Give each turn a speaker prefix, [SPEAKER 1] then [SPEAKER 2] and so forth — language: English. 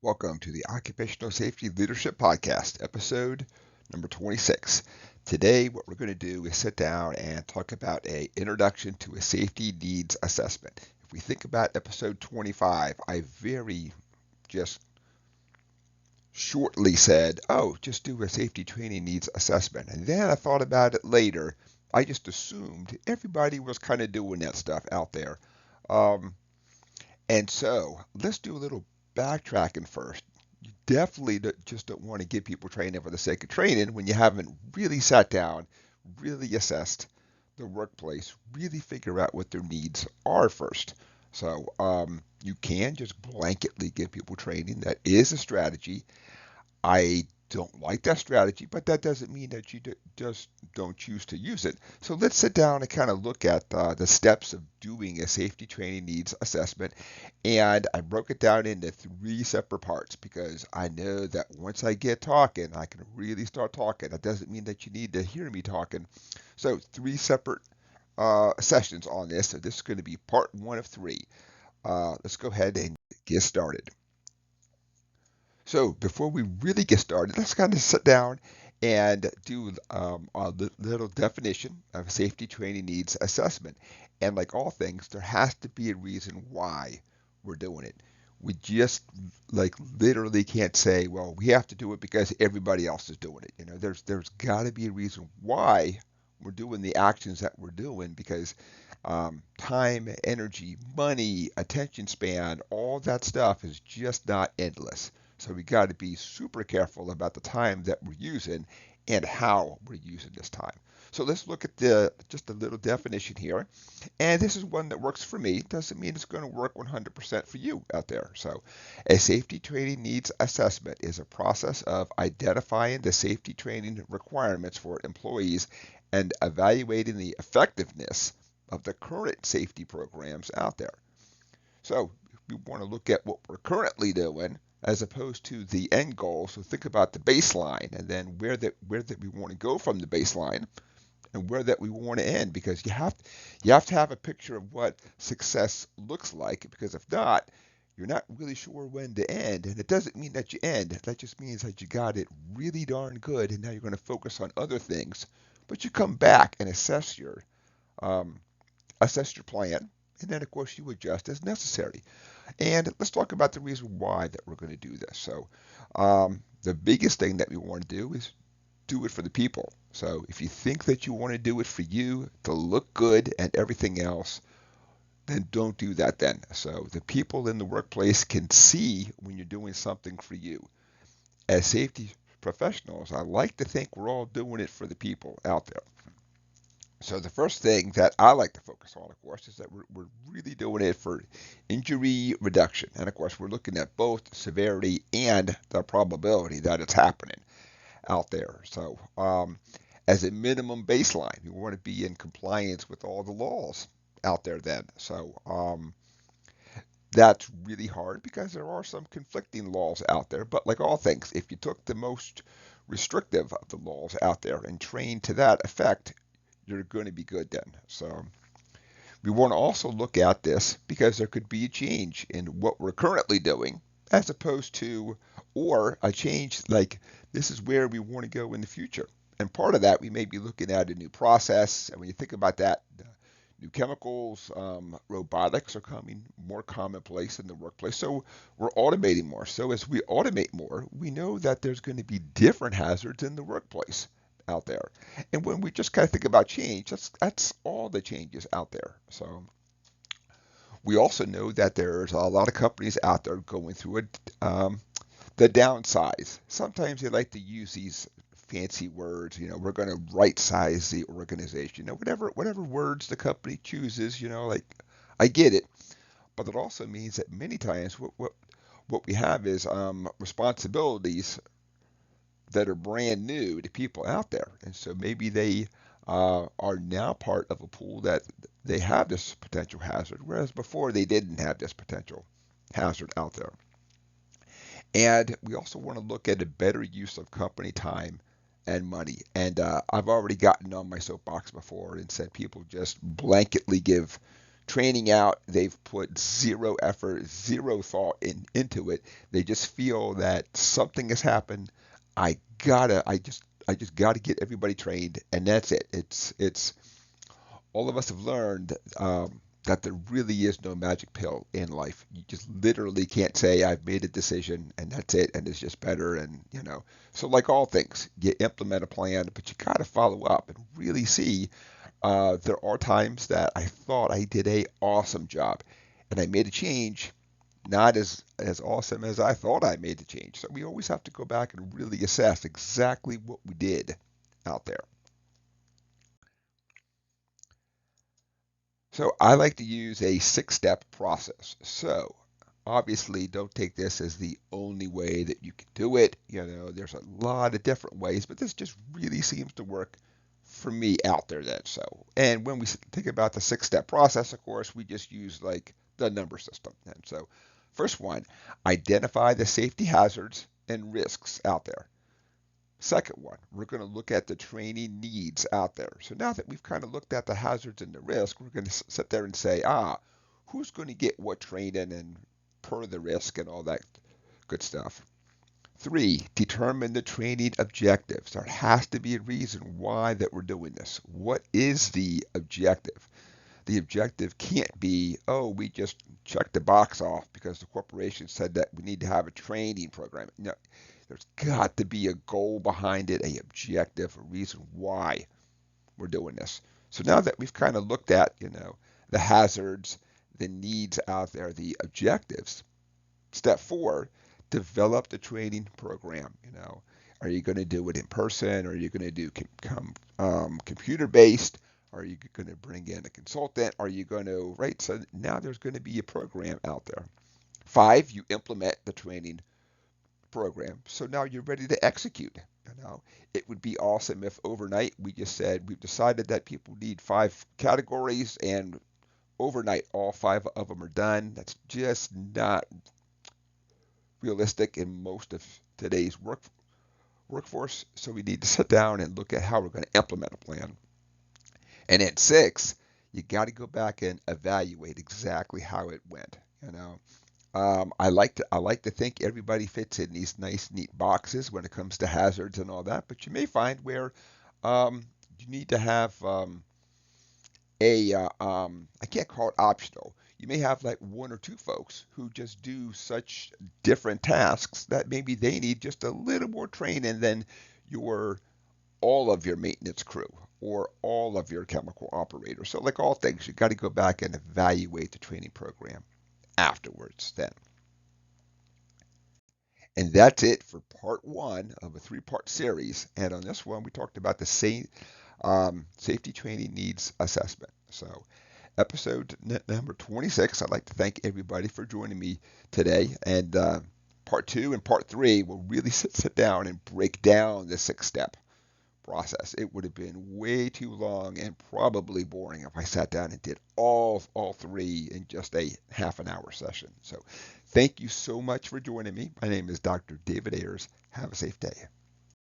[SPEAKER 1] Welcome to the Occupational Safety Leadership Podcast, episode number 26. Today, what we're going to do is sit down and talk about an introduction to a safety needs assessment. If we think about episode 25, I very just shortly said, oh, just do a safety training needs assessment. And then I thought about it later. I just assumed everybody was kind of doing that stuff out there. Um, and so let's do a little backtracking first. You definitely just don't want to give people training for the sake of training when you haven't really sat down, really assessed the workplace, really figure out what their needs are first. So you can just blanketly give people training. That is a strategy. I don't like that strategy, but that doesn't mean that you just don't choose to use it. So let's sit down and kind of look at the steps of doing a safety training needs assessment. And I broke it down into three separate parts because I know that once I get talking, I can really start talking. That doesn't mean that you need to hear me talking. So three separate sessions on this. So this is going to be part one of three. Let's go ahead and get started. So before we really get started, let's kind of sit down and do a little definition of safety training needs assessment. And like all things, there has to be a reason why we're doing it. We just like literally can't say, well, we have to do it because everybody else is doing it. There's got to be a reason why we're doing the actions that we're doing because time, energy, money, attention span, all that stuff is just not endless. So we got to be super careful about the time that we're using and how we're using this time. So let's look at just a little definition here. And this is one that works for me. Doesn't mean it's going to work 100% for you out there. So a safety training needs assessment is a process of identifying the safety training requirements for employees and evaluating the effectiveness of the current safety programs out there. So we want to look at what we're currently doing as opposed to the end goal. So think about the baseline and then where that we want to go from the baseline and where that we want to end because you have to have a picture of what success looks like because if not, you're not really sure when to end. And it doesn't mean that you end. That just means that you got it really darn good and now you're going to focus on other things. But you come back and um, assess your plan, and then of course you adjust as necessary. And let's talk about the reason why that we're going to do this. So the biggest thing that we want to do is do it for the people. So if you think that you want to do it for you to look good and everything else, then don't do that then. So the people in the workplace can see when you're doing something for you. As safety professionals, I like to think we're all doing it for the people out there. So the first thing that I like to focus on, of course, is that we're really doing it for injury reduction. And of course, we're looking at both severity and the probability that it's happening out there. So as a minimum baseline, we want to be in compliance with all the laws out there then. So that's really hard because there are some conflicting laws out there. But like all things, if you took the most restrictive of the laws out there and trained to that effect, you're going to be good then. So we want to also look at this because there could be a change in what we're currently doing as opposed to, or a change like this is where we want to go in the future. And part of that, we may be looking at a new process. And when you think about that, new chemicals, robotics are coming more commonplace in the workplace. So we're automating more. So as we automate more, we know that there's going to be different hazards in the workplace out there. And when we just kind of think about change, that's all the changes out there. So we also know that there's a lot of companies out there going through it. The downsize. Sometimes they like to use these fancy words. We're going to right size the organization. Whatever words the company chooses. Like I get it, but it also means that many times what we have is responsibilities that are brand new to people out there. And so maybe they are now part of a pool that they have this potential hazard, whereas before they didn't have this potential hazard out there. And we also want to look at a better use of company time and money. And I've already gotten on my soapbox before and said people just blanketly give training out. They've put zero effort, zero thought into it. They just feel that something has happened. I just gotta get everybody trained, and that's it. It's all of us have learned that there really is no magic pill in life. You just literally can't say I've made a decision and that's it, and it's just better. And so like all things, you implement a plan, but you gotta follow up and really see. There are times that I thought I did a awesome job, and I made a change, not as awesome as I thought I made the change. So we always have to go back and really assess exactly what we did out there. So I like to use a six-step process. So obviously, don't take this as the only way that you can do it. There's a lot of different ways, but this just really seems to work for me out there. Then so, and when we think about the six-step process, of course, we just use like the number system. And so, first one, identify the safety hazards and risks out there. Second one, we're going to look at the training needs out there. So now that we've kind of looked at the hazards and the risk, we're going to sit there and say, who's going to get what training and per the risk and all that good stuff. Three, determine the training objectives. There has to be a reason why that we're doing this. What is the objective? The objective can't be, oh, we just checked the box off because the corporation said that we need to have a training program. No, there's got to be a goal behind it, a objective, a reason why we're doing this. So now that we've kind of looked at, the hazards, the needs out there, the objectives, step four, develop the training program. Are you going to do it in person? Are you going to do computer based? Are you going to bring in a consultant? Are you going to, right? So now there's going to be a program out there. Five, you implement the training program. So now you're ready to execute. It would be awesome if overnight we just said we've decided that people need five categories, and overnight all five of them are done. That's just not realistic in most of today's workforce. So we need to sit down and look at how we're going to implement a plan. And at six, you got to go back and evaluate exactly how it went. I like to think everybody fits in these nice, neat boxes when it comes to hazards and all that. But you may find where you need to have I can't call it optional. You may have like one or two folks who just do such different tasks that maybe they need just a little more training than your all of your maintenance crew or all of your chemical operators. So like all things, you got to go back and evaluate the training program afterwards then. And that's it for part one of a three-part series. And on this one, we talked about the safety training needs assessment. So episode number 26, I'd like to thank everybody for joining me today. And part two and part three will really sit down and break down the six-step process. It would have been way too long and probably boring if I sat down and did all three in just a half an hour session. So thank you so much for joining me. My name is Dr. David Ayers. Have a safe day.